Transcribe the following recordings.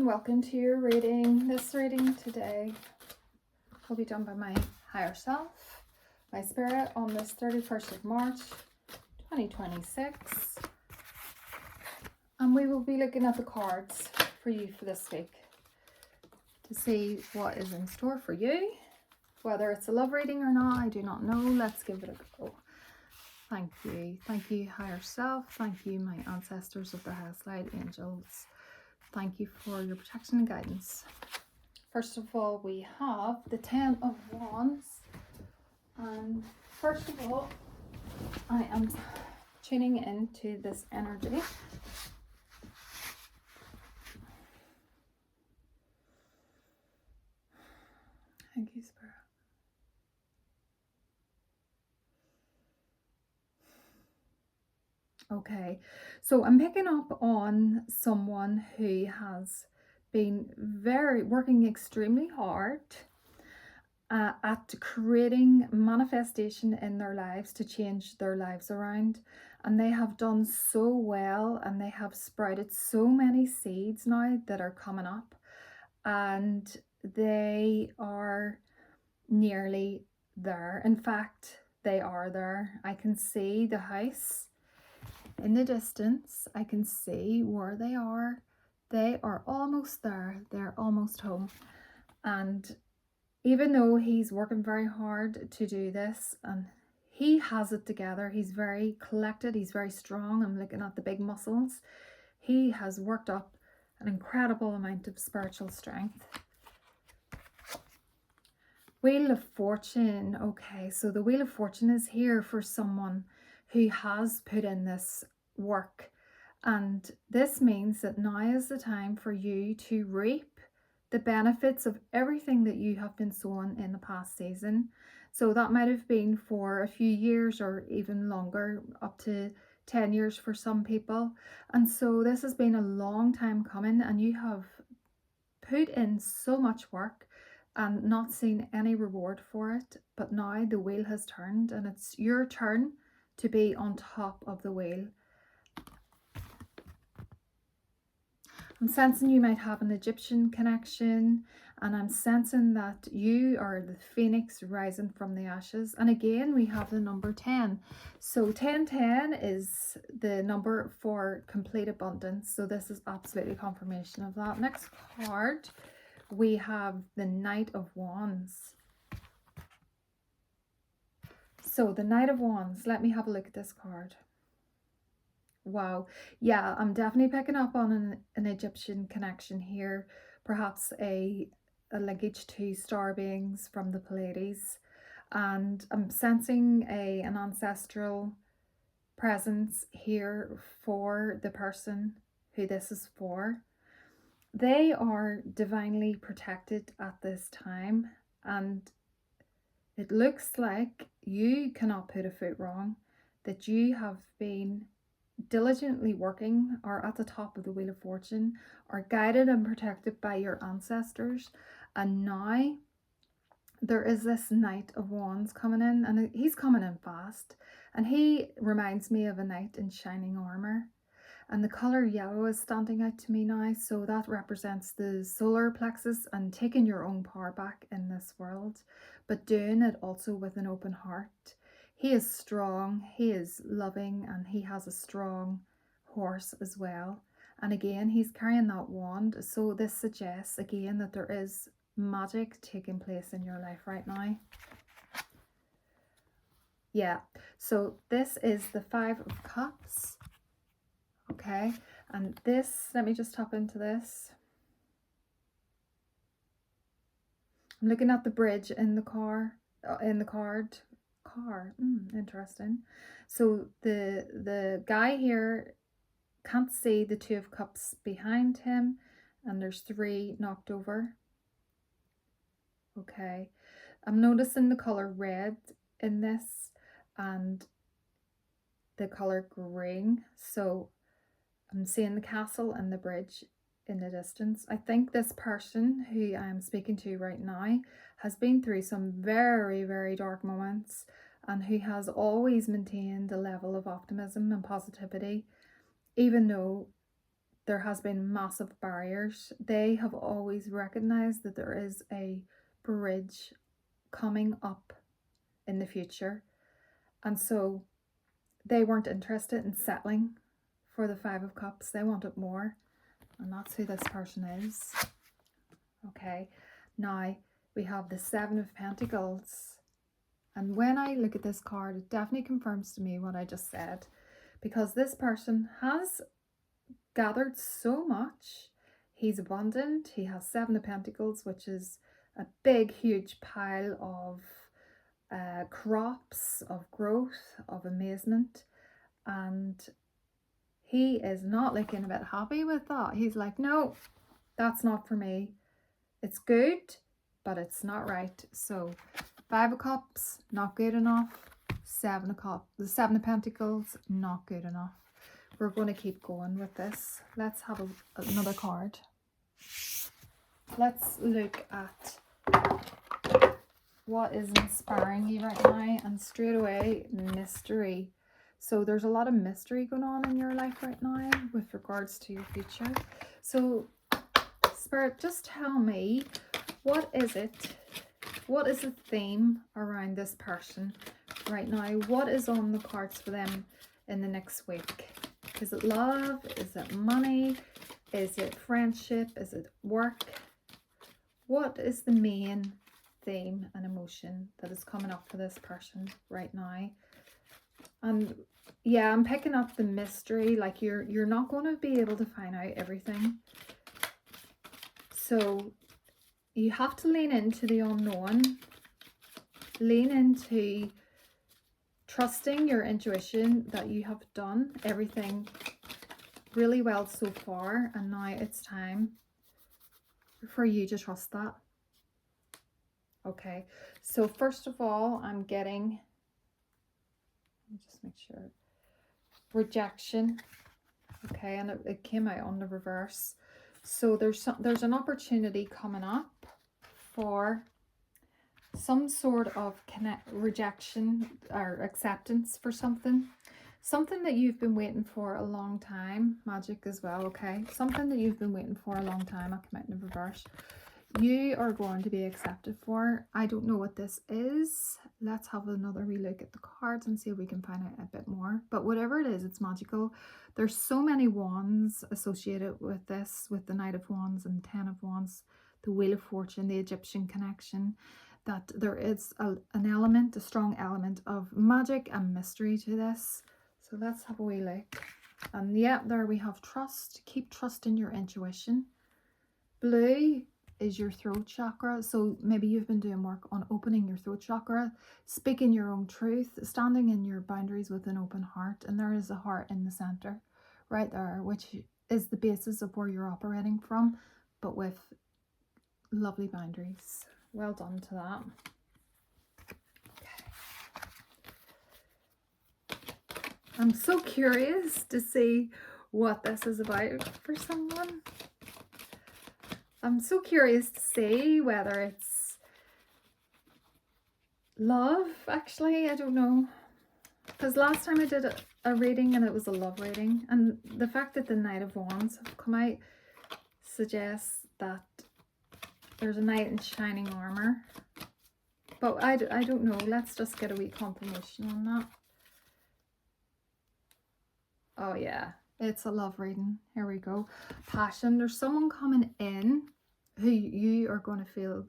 welcome to your reading. This reading today will be done by my higher self, my spirit, on this 31st of March 2026. And we will be looking at the cards for you for this week to see what is in store for you. Whether it's a love reading or not, I do not know. Let's give it a go. Thank you. Thank you, higher self. Thank you, my ancestors of the highest light, angels. Thank you for your protection and guidance. First of all, we have the 10 of Wands. And first of all, I am tuning into this energy. Thank you, Spirit. Okay, so I'm picking up on someone who has been working extremely hard at creating manifestation in their lives to change their lives around, and they have done so well, and they have sprouted so many seeds now that are coming up, and they are nearly there. In fact, they are there. I can see the house in the distance. I can see where they are. They are almost there. They're almost home. And even though he's working very hard to do this, and he has it together, he's very collected, he's very strong. I'm looking at the big muscles. He has worked up an incredible amount of spiritual strength. Wheel of Fortune. Okay, so the Wheel of Fortune is here for someone who has put in this work, and this means that now is the time for you to reap the benefits of everything that you have been sowing in the past season. So that might have been for a few years or even longer, up to 10 years for some people. And so this has been a long time coming, and you have put in so much work and not seen any reward for it. But now the wheel has turned, and it's your turn to be on top of the wheel. I'm sensing you might have an Egyptian connection, and I'm sensing that you are the phoenix rising from the ashes. And again, we have the number 10. So 1010 is the number for complete abundance. So this is absolutely confirmation of that. Next card, we have the Knight of Wands. So the Knight of Wands, let me have a look at this card. Wow, yeah, I'm definitely picking up on an Egyptian connection here, perhaps a linkage to star beings from the Pleiades, and I'm sensing an ancestral presence here for the person who this is for. They are divinely protected at this time, and it looks like you cannot put a foot wrong, that you have been diligently working, or at the top of the Wheel of Fortune, are guided and protected by your ancestors. And now there is this Knight of Wands coming in, and he's coming in fast, and he reminds me of a knight in shining armor. And the color yellow is standing out to me now, so that represents the solar plexus and taking your own power back in this world, but doing it also with an open heart. He is strong, he is loving, and he has a strong horse as well. And again, he's carrying that wand. So this suggests again that there is magic taking place in your life right now. Yeah, so this is the 5 of Cups. Okay, and this, let me just tap into this. I'm looking at the bridge in the car, in the card. Interesting. So the guy here can't see the 2 of Cups behind him, and there's 3 knocked over. Okay, I'm noticing the color red in this and the color green. So I'm seeing the castle and the bridge in the distance. I think this person who I'm speaking to right now has been through some very, very dark moments, and who has always maintained a level of optimism and positivity, even though there has been massive barriers. They have always recognized that there is a bridge coming up in the future. And so they weren't interested in settling for the Five of Cups. They wanted more. And that's who this person is. Okay. Now we have the Seven of Pentacles. And when I look at this card, it definitely confirms to me what I just said. Because this person has gathered so much. He's abundant. He has Seven of Pentacles, which is a big, huge pile of crops, of growth, of amazement. And he is not looking a bit happy with that. He's like, no, that's not for me. It's good, but it's not right. So Five of Cups, not good enough. Seven of Cups, the Seven of Pentacles, not good enough. We're going to keep going with this. Let's have another card. Let's look at what is inspiring you right now. And straight away, mystery. So there's a lot of mystery going on in your life right now with regards to your future. So Spirit, just tell me, what is it? What is the theme around this person right now? What is on the cards for them in the next week? Is it love? Is it money? Is it friendship? Is it work? What is the main theme and emotion that is coming up for this person right now? And yeah, I'm picking up the mystery. Like you're not going to be able to find out everything. So you have to lean into the unknown. Lean into trusting your intuition that you have done everything really well so far, and now it's time for you to trust that. Okay, so first of all, I'm getting, let me just make sure, rejection. Okay, and it came out on the reverse. So there's an opportunity coming up for some sort of rejection or acceptance for something that you've been waiting for a long time. Magic as well. Okay, something that you've been waiting for a long time. I'll come out in the reverse. You are going to be accepted for. I don't know what this is. Let's have another wee look at the cards and see if we can find out a bit more. But whatever it is, it's magical. There's so many wands associated with this, with the Knight of Wands and Ten of Wands, the Wheel of Fortune, the Egyptian connection, that there is an element, a strong element of magic and mystery to this. So let's have a wee look. And yeah, there we have trust. Keep trusting your intuition. Blue is your throat chakra. So maybe you've been doing work on opening your throat chakra, speaking your own truth, standing in your boundaries with an open heart. And there is a heart in the center right there, which is the basis of where you're operating from, but with lovely boundaries. Well done to that. Okay. I'm so curious to see what this is about for someone. I'm so curious to see whether it's love, actually. I don't know. Because last time I did a reading and it was a love reading. And the fact that the Knight of Wands have come out suggests that there's a knight in shining armor. But I don't know. Let's just get a wee confirmation on that. Oh yeah, it's a love reading. Here we go. Passion. There's someone coming in who you are going to feel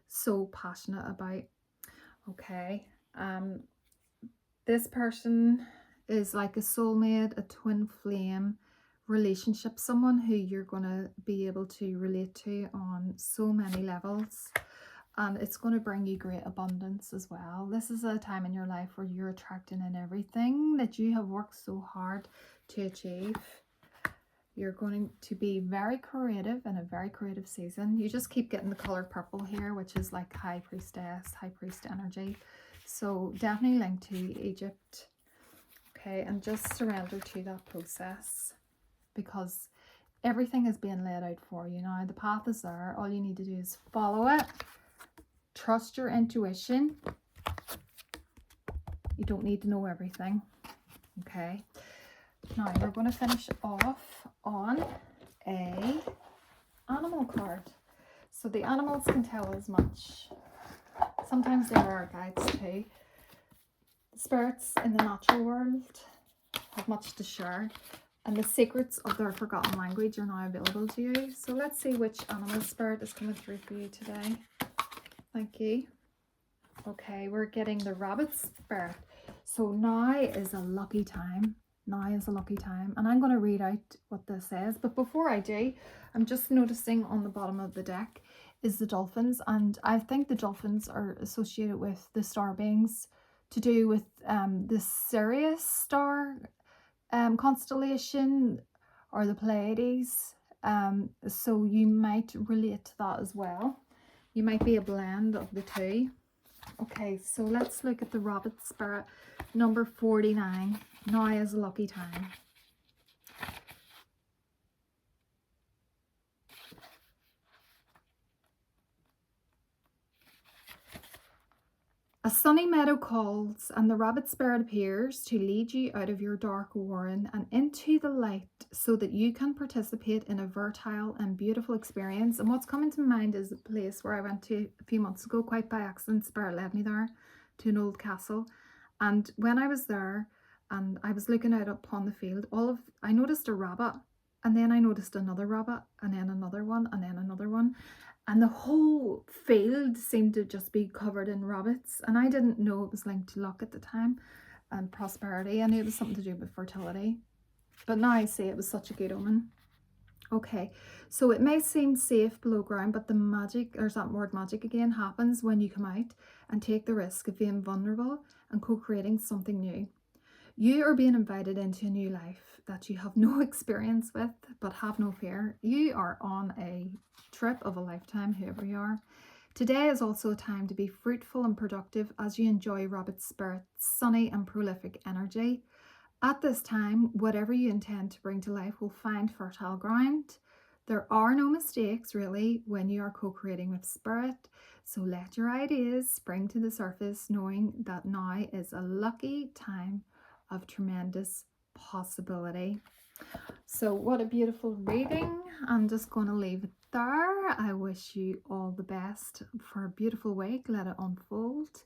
so passionate about. Okay. This person is like a soulmate, a twin flame relationship, someone who you're going to be able to relate to on so many levels. And it's going to bring you great abundance as well. This is a time in your life where you're attracting in everything that you have worked so hard to achieve. You're going to be very creative in a very creative season. You just keep getting the color purple here, which is like high priestess, high priest energy. So definitely linked to Egypt. Okay, and just surrender to that process, because everything is being laid out for you now. The path is there. All you need to do is follow it. Trust your intuition. You don't need to know everything. Okay. Now we're going to finish off on a animal card. So the animals can tell us much. Sometimes there are guides too. The spirits in the natural world have much to share, and the secrets of their forgotten language are now available to you. So let's see which animal spirit is coming through for you today. Thank you. Okay, we're getting the rabbit spirit. So now is a lucky time. Now is a lucky time. And I'm going to read out what this says. But before I do, I'm just noticing on the bottom of the deck is the dolphins. And I think the dolphins are associated with the star beings to do with the Sirius star constellation or the Pleiades. So you might relate to that as well. You might be a blend of the two. Okay, so let's look at the rabbit spirit, number 49. Now is a lucky time. A sunny meadow calls, and the rabbit spirit appears to lead you out of your dark warren and into the light so that you can participate in a fertile and beautiful experience. And what's coming to mind is a place where I went to a few months ago, quite by accident. Spirit led me there to an old castle. And when I was there and I was looking out upon the field, I noticed a rabbit, and then I noticed another rabbit, and then another one, and then another one. And the whole field seemed to just be covered in rabbits. And I didn't know it was linked to luck at the time and prosperity. I knew it was something to do with fertility. But now I see it was such a good omen. Okay, so it may seem safe below ground, but the magic, there's that word magic again, happens when you come out and take the risk of being vulnerable and co-creating something new. You are being invited into a new life that you have no experience with, but have no fear. You are on a trip of a lifetime, whoever you are. Today is also a time to be fruitful and productive as you enjoy Rabbit Spirit's sunny and prolific energy. At this time, whatever you intend to bring to life will find fertile ground. There are no mistakes, really, when you are co-creating with Spirit. So let your ideas spring to the surface, knowing that now is a lucky time of tremendous possibility. So what a beautiful reading. I'm just going to leave it there. I wish you all the best for a beautiful week. Let it unfold.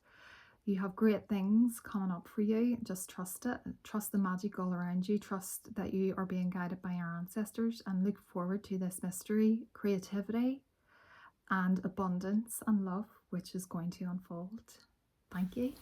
You have great things coming up for you. Just trust it. Trust the magic all around you. Trust that you are being guided by your ancestors, and look forward to this mystery, creativity, and abundance and love which is going to unfold. Thank you.